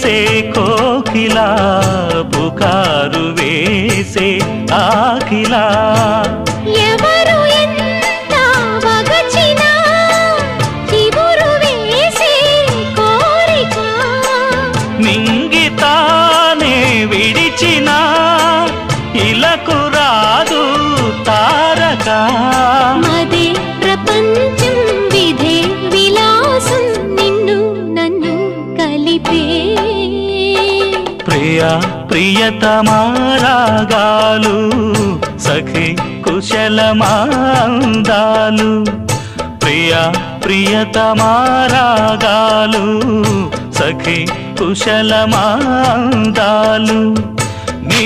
చేసే కోకిలా పుకారు వేసే ఆకిలా ఎవరు ఎంత వగచినా చివురు వేసే కోరిక నింగితానే విడిచిన ఇలకు రాదు తారక మదే ప్రపంచం విధే విలాసం నిన్ను నన్ను కలిపే ప్రియా ప్రియతమారాగాలు సఖి కుశలమాందాలు ప్రియా ప్రియతమారాగాలు సఖి కుశలమాందాలు నీ